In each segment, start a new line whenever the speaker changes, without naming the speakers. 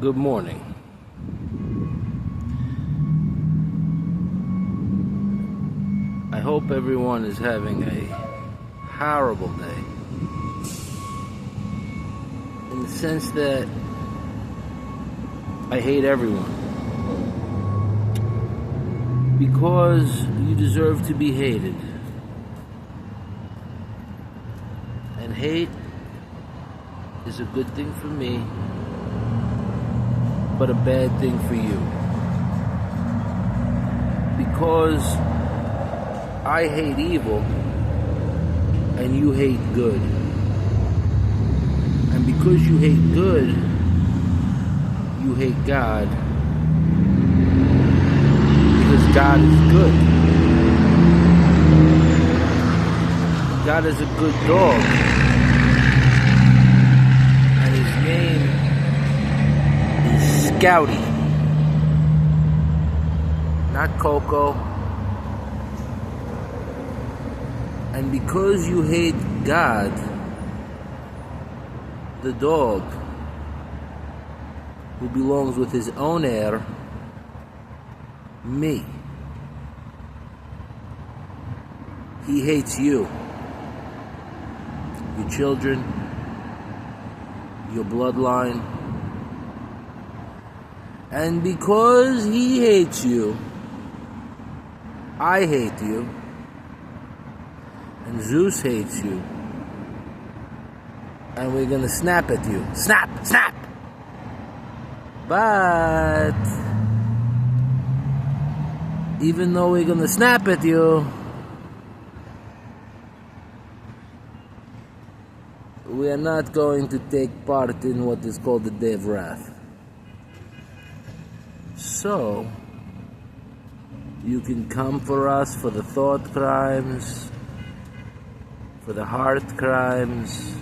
Good morning. I hope everyone is having a horrible day. In the sense that I hate everyone. Because you deserve to be hated. And hate is a good thing for me, but a bad thing for you. Because I hate evil and you hate good. And because you hate good, you hate God. Because God is good. God is a good dog. And his name is Scouty. Not Coco. And because you hate God, the dog, who belongs with his own heir, me, he hates you, your children, your bloodline. And because he hates you, I hate you. And Zeus hates you. And we're gonna snap at you. Snap! Snap! But even though we're gonna snap at you, we are not going to take part in what is called the Day of Wrath. So you can come for us for the thought crimes, for the heart crimes.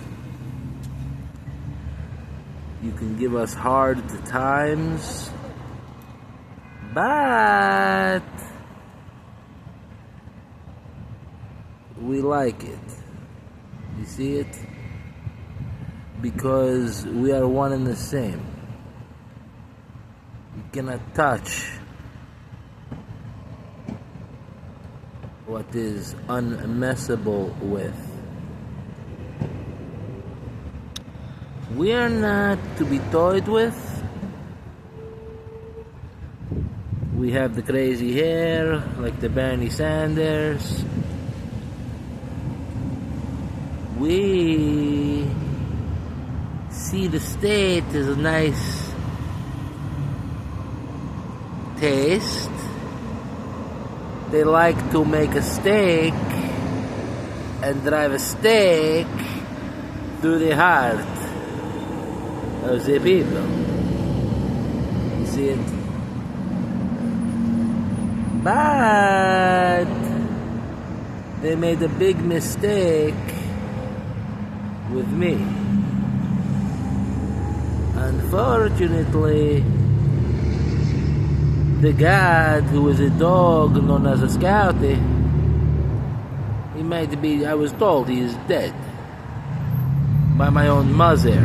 You can give us hard times, but we like it. You see it? Because we are one and the same. You cannot touch what is unmessable with. We are not to be toyed with. We have the crazy hair, like the Bernie Sanders. We see the state as a nice taste. They like to make a steak and drive a stake through the heart of the people. You see it? But they made a big mistake with me. Unfortunately, the God who is a dog known as a Scouty, he might be, I was told he is dead by my own mother,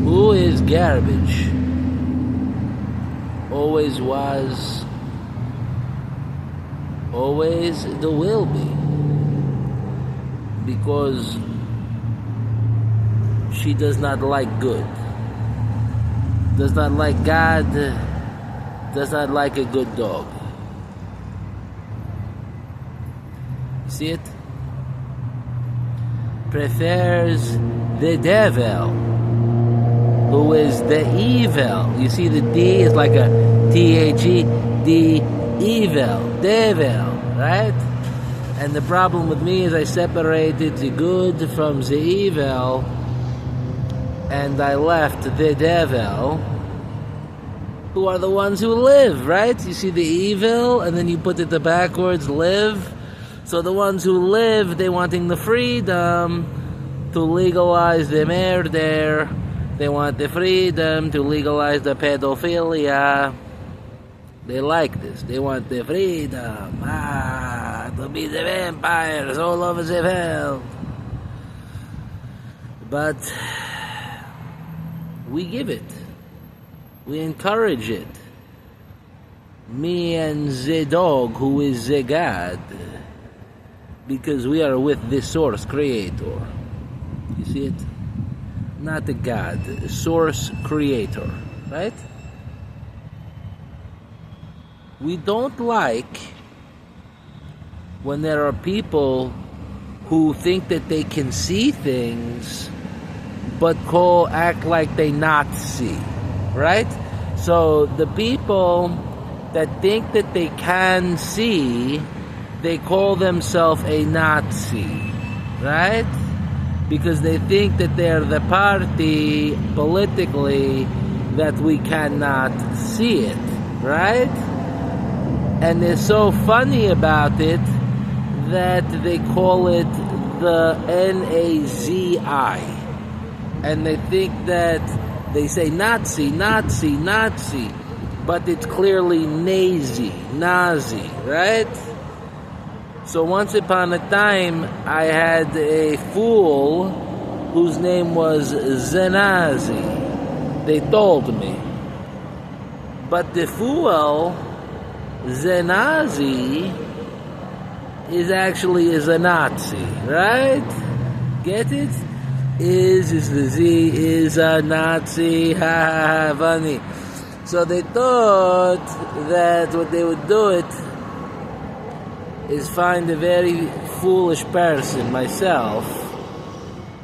who is garbage, always was, always the will be, because she does not like good, does not like God, does not like a good dog. You see it? Prefers the devil, who is the evil. You see the D is like a T-H-E, the evil, devil, right? And the problem with me is I separated the good from the evil, and I left the devil, who are the ones who live, right? You see the evil, and then you put it the backwards, live. So the ones who live, they wanting the freedom to legalize the murder. They want the freedom to legalize the pedophilia. They like this. They want the freedom. To be the vampires all over the world. But we give it. We encourage it. Me and the dog, who is the God, because we are with the source creator. You see it? Not the God, the source creator, right? We don't like when there are people who think that they can see things but act like they not see, right? So the people that think that they can see, they call themselves a Nazi, right? Because they think that they're the party politically that we cannot see it, right? And they're so funny about it that they call it the Nazi. And they think that they say Nazi, Nazi, Nazi, but it's clearly Nazi, right? So once upon a time, I had a fool whose name was Zenazi. They told me. But the fool, Zenazi, is actually a Nazi, right? Get it? Is the Z is a Nazi, ha ha ha, funny. So they thought that what they would do it is find a very foolish person, myself,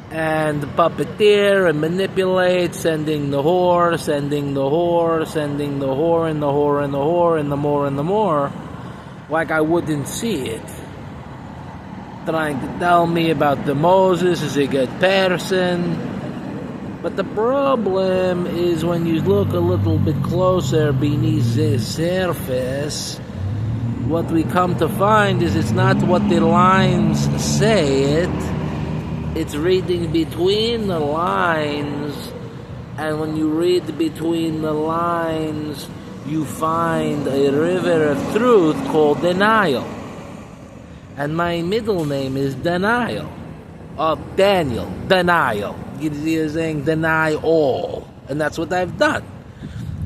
and puppeteer and manipulate, sending the whore, sending the whore, sending the whore, and the whore, and the whore, and the more, and the more, like I wouldn't see it. Trying to tell me about the Moses is a good person. But the problem is when you look a little bit closer beneath the surface, what we come to find is it's not what the lines say it's reading between the lines, and when you read between the lines, you find a river of truth called denial. And my middle name is Denial. Of Daniel, Denial. You're saying deny all. And that's what I've done.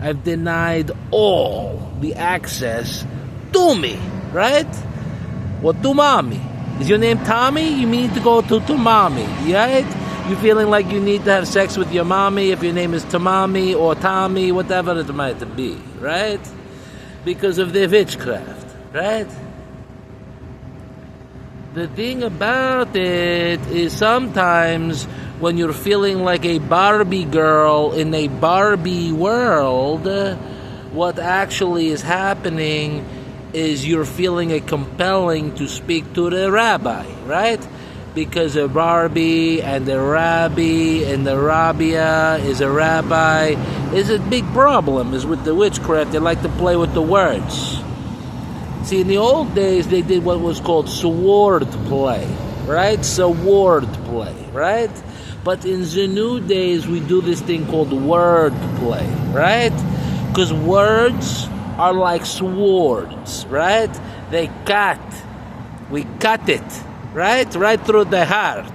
I've denied all the access to me, right? Or to mommy. Is your name Tommy? You need to go to mommy, right? You're feeling like you need to have sex with your mommy if your name is Tamami or Tommy, whatever it might be, right? Because of the witchcraft, right? The thing about it is sometimes when you're feeling like a Barbie girl in a Barbie world, what actually is happening is you're feeling a compelling to speak to the rabbi, right? Because a Barbie and a Rabbi and the Rabia is a rabbi is a big problem, is with the witchcraft. They like to play with the words. See, in the old days, they did what was called sword play, right? Sword play, right? But in the new days, we do this thing called word play, right? Because words are like swords, right? They cut. We cut it, right? Right through the heart.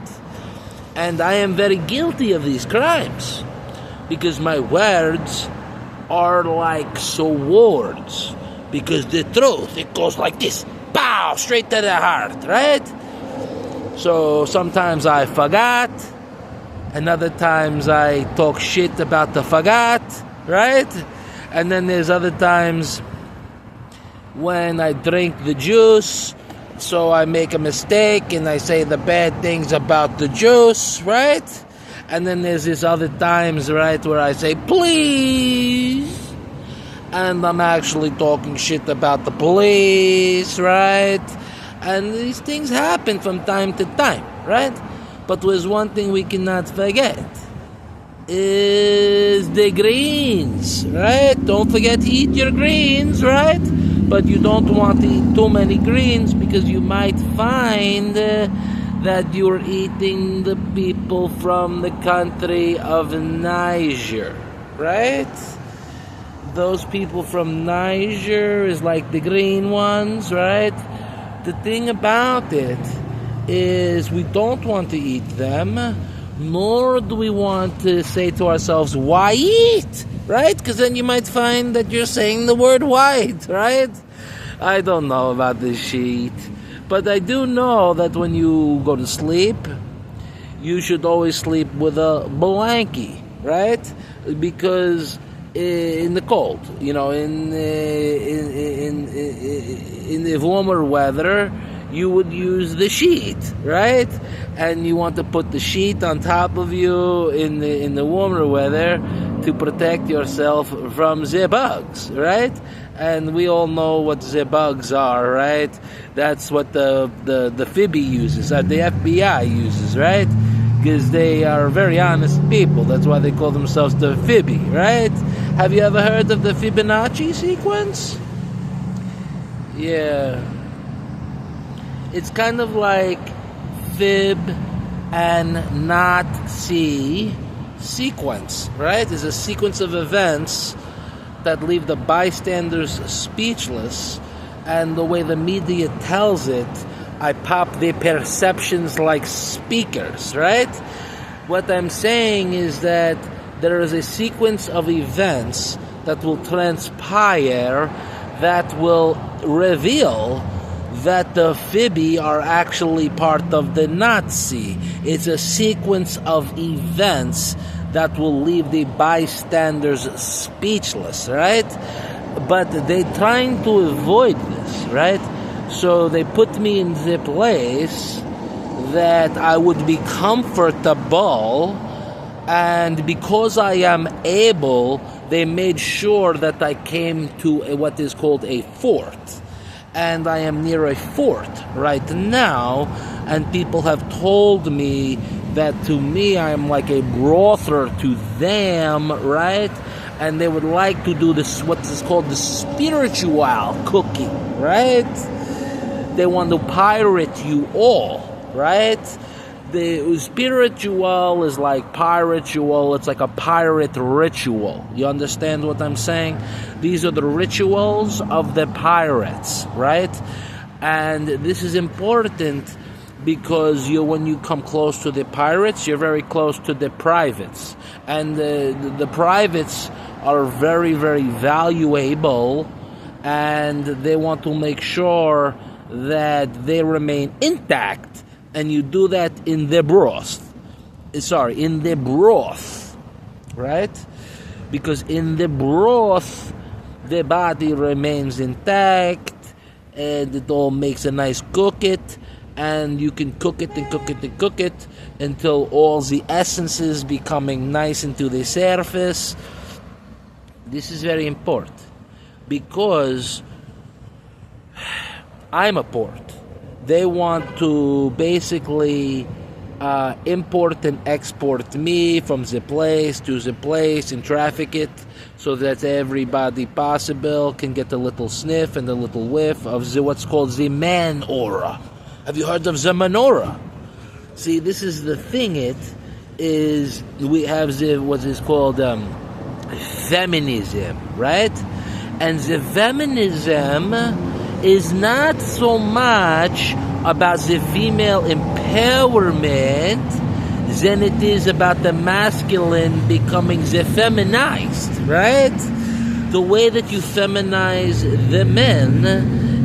And I am very guilty of these crimes because my words are like swords. Because the truth, it goes like this. Pow! Straight to the heart, right? So sometimes I forgot. And other times I talk shit about the forgot, right? And then there's other times when I drink the juice. So I make a mistake and I say the bad things about the juice, right? And then there's these other times, right, where I say, please. And I'm actually talking shit about the police, right? And these things happen from time to time, right? But there's one thing we cannot forget, is the greens, right? Don't forget to eat your greens, right? But you don't want to eat too many greens because you might find that you're eating the people from the country of Niger, right? Those people from Niger is like the green ones, right? The thing about it is we don't want to eat them. nor do we want to say to ourselves, white, right? Because then you might find that you're saying the word white, right? I don't know about this sheet, but I do know that when you go to sleep, you should always sleep with a blankie, right? Because in the cold, in the warmer weather, you would use the sheet, right? And you want to put the sheet on top of you in the warmer weather to protect yourself from the bugs, right? And we all know what the bugs are, right? That's what the Phoebe uses, the FBI uses, right? Because they are very honest people. That's why they call themselves the Phoebe, right? Have you ever heard of the Fibonacci sequence? Yeah. It's kind of like fib and not see sequence, right? It's a sequence of events that leave the bystanders speechless, and the way the media tells it, I pop their perceptions like speakers, right? What I'm saying is that there is a sequence of events that will transpire that will reveal that the Phoebe are actually part of the Nazi. It's a sequence of events that will leave the bystanders speechless, right? But they're trying to avoid this, right? So they put me in the place that I would be comfortable, and because I am able, they made sure that I came to what is called a fort. And I am near a fort right now, and people have told me that to me I am like a brother to them, right? And they would like to do this, what is called the spiritual cooking, right? They want to pirate you all, right? The spiritual is like piritual. It's like a pirate ritual. You understand what I'm saying? These are the rituals of the pirates, right? And this is important because when you come close to the pirates, you're very close to the privates. And the privates are very, very valuable, and they want to make sure that they remain intact. And you do that in the broth. In the broth, right? Because in the broth, the body remains intact, and it all makes a nice cook it, and you can cook it and cook it and cook it until all the essences becoming nice into the surface. This is very important because I'm a port. They want to basically import and export me from the place to the place and traffic it so that everybody possible can get a little sniff and a little whiff of what's called the man aura. Have you heard of the menorah? See, this is the thing. It is, we have what is called feminism, right? And the feminism is not so much about the female empowerment than it is about the masculine becoming the feminized, right? The way that you feminize the men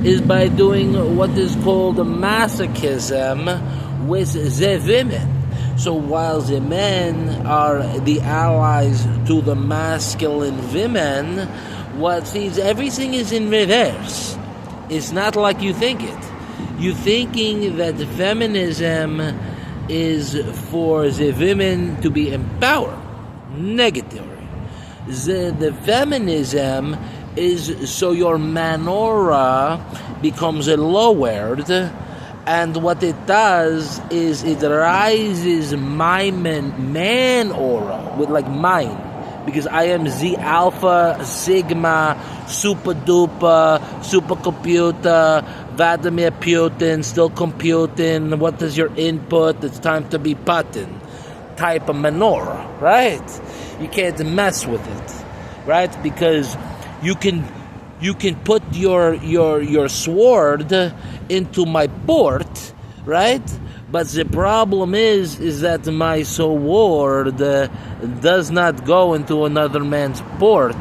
is by doing what is called masochism with the women. So while the men are the allies to the masculine women, everything is in reverse. It's not like you think it. You're thinking that the feminism is for the women to be empowered. Negative. The feminism is so your manora becomes lowered, and what it does is it rises my man aura with like mine. Because I am the alpha, sigma, super duper, supercomputer, Vladimir Putin, still computing, what is your input, it's time to be Putin, type of menorah, right? You can't mess with it, right? Because you can put your sword into my port, right? But the problem is that my sword does not go into another man's port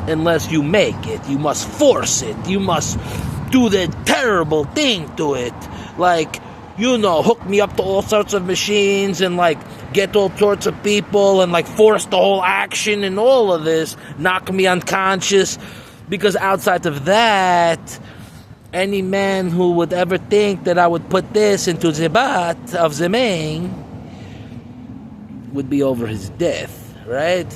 unless you make it. You must force it. You must do the terrible thing to it. Like, hook me up to all sorts of machines and, like, get all sorts of people and, like, force the whole action and all of this. Knock me unconscious. Because outside of that, any man who would ever think that I would put this into the bat of the man would be over his death, right?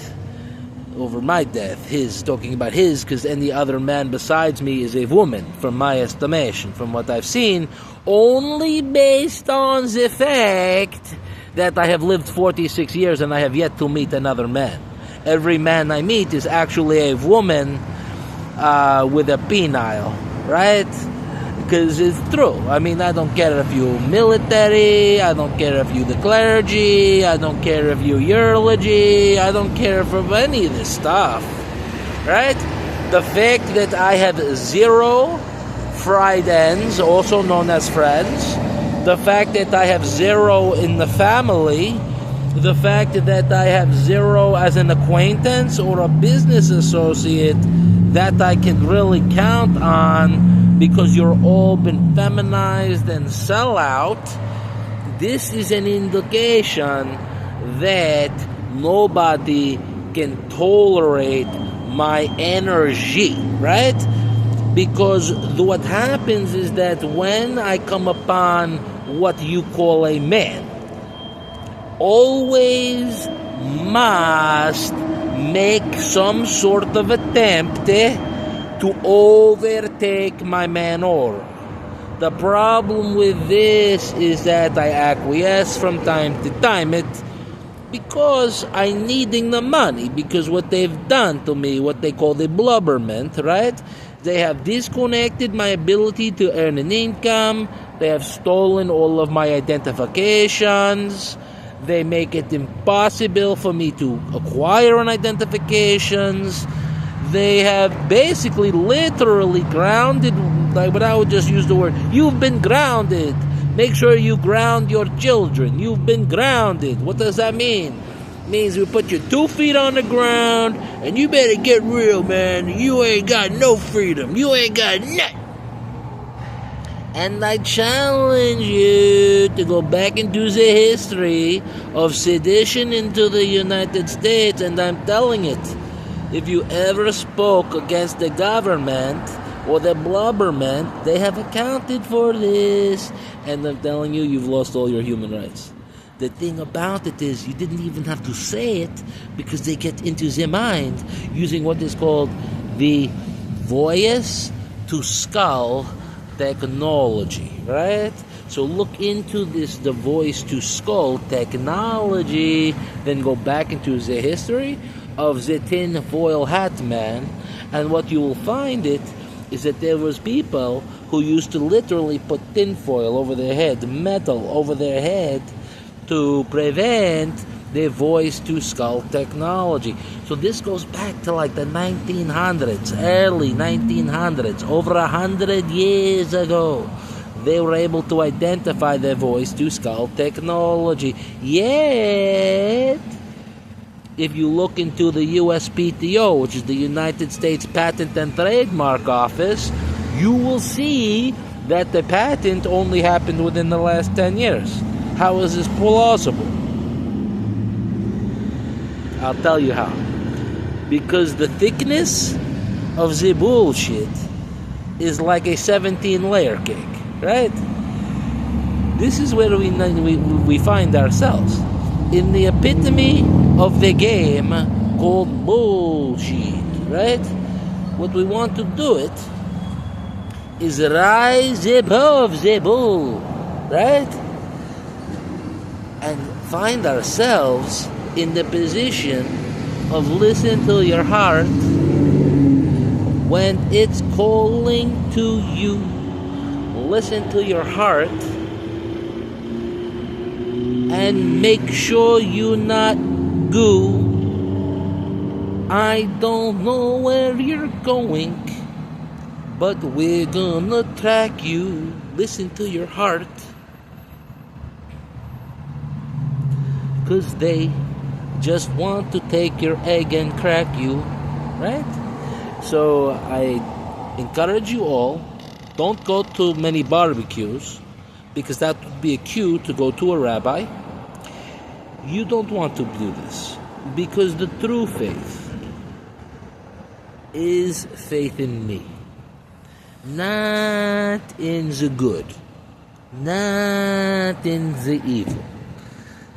Over my death. Talking about his, because any other man besides me is a woman, from my estimation, from what I've seen, only based on the fact that I have lived 46 years and I have yet to meet another man. Every man I meet is actually a woman with a penile, right? Because it's true. I mean, I don't care if you're military, I don't care if you're the clergy, I don't care if you're urology, I don't care for any of this stuff, right? The fact that I have 0 fried ends, also known as friends, the fact that I have 0 in the family, the fact that I have 0 as an acquaintance or a business associate that I can really count on because you're all been feminized and sell out, this is an indication that nobody can tolerate my energy, right? Because what happens is that when I come upon what you call a man, always must make some sort of attempt to overtake my man aura. The problem with this is that I acquiesce from time to time because I needing the money, because what they've done to me, what they call the blubberment, right? They have disconnected my ability to earn an income. They have stolen all of my identifications. They make it impossible for me to acquire an identifications. They have basically literally grounded, like what I would just use the word, you've been grounded. Make sure you ground your children. You've been grounded. What does that mean? It means we put you 2 feet on the ground and you better get real, man. You ain't got no freedom. You ain't got nothing. And I challenge you to go back into the history of sedition into the United States, and I'm telling it. If you ever spoke against the government or the blubberment, they have accounted for this. And I'm telling you, you've lost all your human rights. The thing about it is you didn't even have to say it because they get into the mind using what is called the voice to skull technology, right? So look into this, the voice to skull technology, then go back into the history of the tin foil hat man, and what you will find is that there was people who used to literally put tin foil over their head, metal over their head, to prevent the voice to skull technology. So this goes back to like the 1900s, early 1900s, over 100 years ago. They were able to identify their voice to skull technology. Yet, if you look into the USPTO, which is the United States Patent and Trademark Office, you will see that the patent only happened within the last 10 years. How is this plausible? I'll tell you how. Because the thickness of the bullshit is like a 17-layer cake, right? This is where we find ourselves. In the epitome of the game called bullshit, right? What we want to do it is rise above the bull, right? And find ourselves in the position of listen to your heart when it's calling to you. Listen to your heart and make sure you not go. I don't know where you're going, but we're gonna track you. Listen to your heart. because they just want to take your egg and crack you, right? So I encourage you all, don't go to many barbecues, because that would be a cue to go to a rabbi. You don't want to do this, because the true faith is faith in me, not in the good, not in the evil,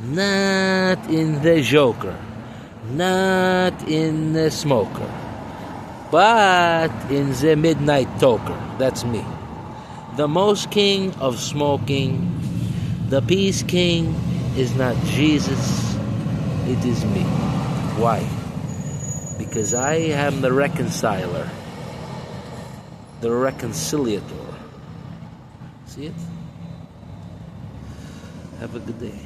not in the joker, not in the smoker, but in the midnight toker. That's me. The most king of smoking, the peace king, is not Jesus, it is me. Why? Because I am the reconciler, the reconciliator. See it? Have a good day.